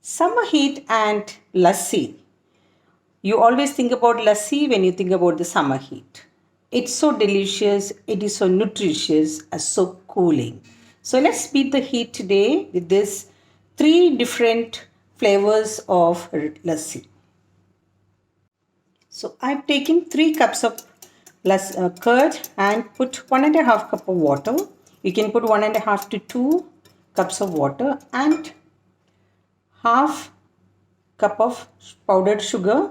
Summer heat and lassi. You always think about lassi when you think about the summer heat. It's so delicious, it is so nutritious, and so cooling. So let's beat the heat today with this three different flavors of lassi. So I've taken 3 cups of curd and put 1.5 cup of water. You can put 1.5 to 2 cups of water and half cup of powdered sugar.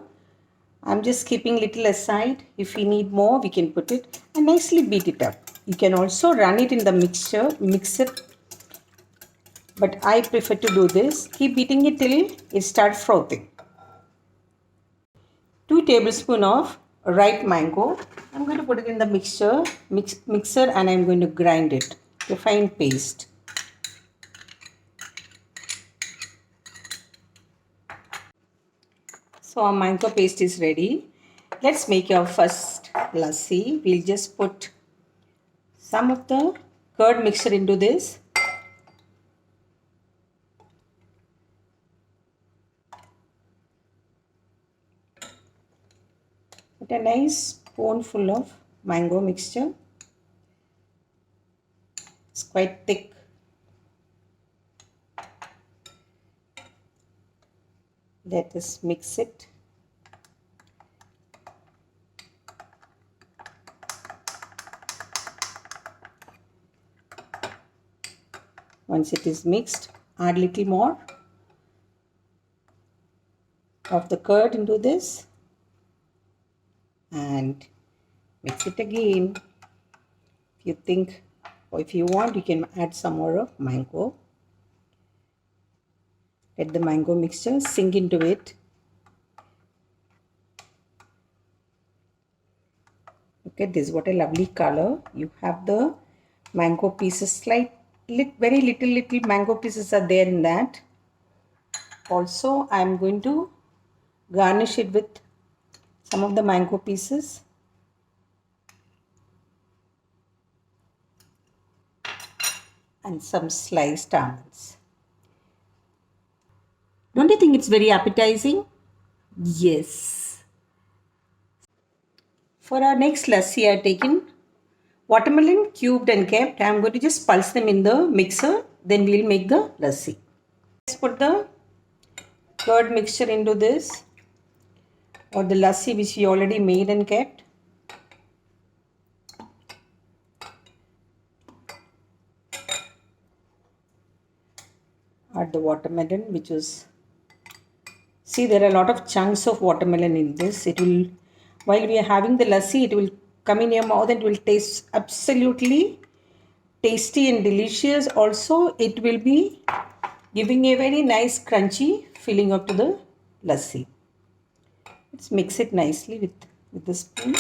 I'm just keeping little aside. If we need more, we can put it and nicely beat it up. You can also run it in the mix it, but I prefer to do this. Keep beating it till it starts frothing. 2 tablespoons of ripe mango. I'm going to put it in the mixer and I'm going to grind it to a fine paste. So our mango paste is ready. Let's make our first lassi. We'll just put some of the curd mixture into this. Put a nice spoonful of mango mixture. It's quite thick. Let us mix it. Once it is mixed, add little more of the curd into this and mix it again. If you think or if you want, you can add some more of mango. Let the mango mixture sink into it. Look at this, what a lovely color. You have the mango pieces, very little mango pieces are there in that. Also, I am going to garnish it with some of the mango pieces. And some sliced almonds. Don't you think it's very appetizing? Yes. For our next lassi, I have taken watermelon cubed and kept. I am going to just pulse them in the mixer. Then we will make the lassi. Let's put the curd mixture into this, or the lassi which we already made and kept. Add the watermelon, which is, see, there are a lot of chunks of watermelon in this. It will, while we are having the lassi, it will come in your mouth and it will taste absolutely tasty and delicious. Also, it will be giving a very nice crunchy filling up to the lassi. Let's mix it nicely with the spoon.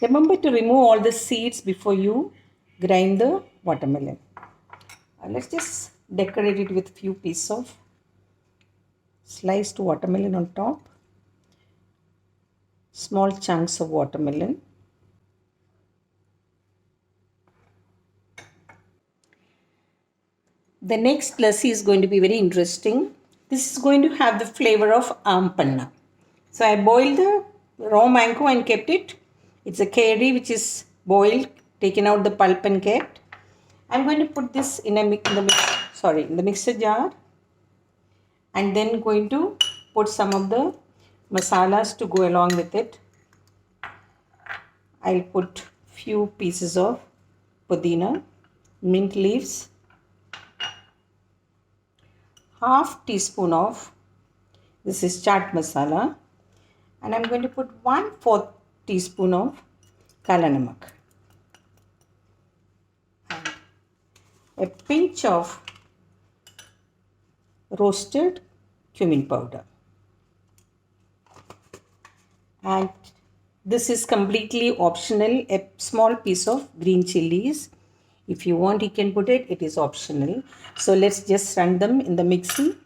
Remember to remove all the seeds before you grind the watermelon. Let's just decorate it with few pieces of sliced watermelon on top. Small chunks of watermelon. The next lassi is going to be very interesting. This is going to have the flavor of ampanna. So I boiled the raw mango and kept it. It's a curry which is boiled, taken out the pulp and kept. I'm going to put this in the mixer jar, and then going to put some of the masalas to go along with it. I'll put few pieces of pudina, mint leaves, half teaspoon of, this is chaat masala, and I'm going to put 1/4 teaspoon of kala namak and a pinch of roasted cumin powder. And this is completely optional, a small piece of green chilies. If you want, you can put it, it is optional. So let's just run them in the mixie.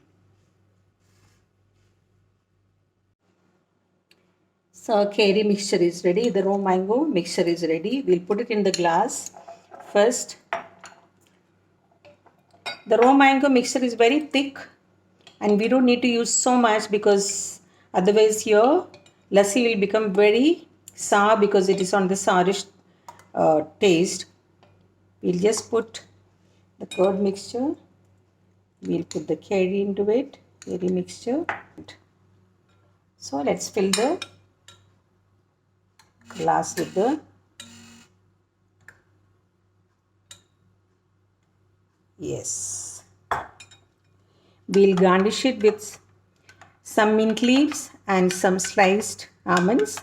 So curry mixture is ready, the raw mango mixture is ready. We'll put it in the glass first. The raw mango mixture is very thick, and we don't need to use so much because otherwise your lassi will become very sour because it is on the sourish taste. We'll just put the curd mixture. We'll put the curry into it, curry mixture. So let's fill the glass with the yes. We'll garnish it with some mint leaves and some sliced almonds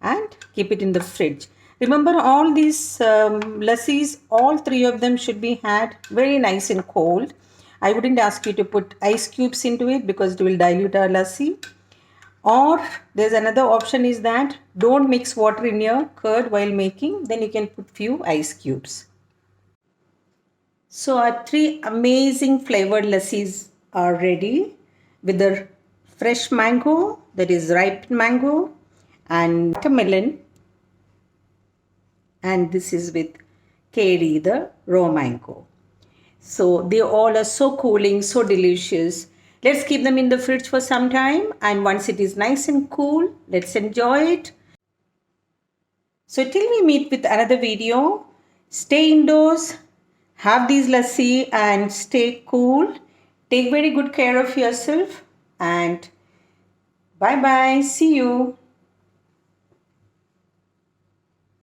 and keep it in the fridge. Remember, all these lassis, all three of them should be had very nice and cold. I wouldn't ask you to put ice cubes into it because it will dilute our lassi. Or there's another option is that don't mix water in your curd while making, then you can put few ice cubes. So our three amazing flavored lassis are ready with the fresh mango, that is ripe mango, and watermelon, and this is with keri, the raw mango. So they all are so cooling, so delicious. Let's keep them in the fridge for some time, and once it is nice and cool, let's enjoy it. So till we meet with another video, stay indoors, have these lassi and stay cool. Take very good care of yourself and bye bye. See you.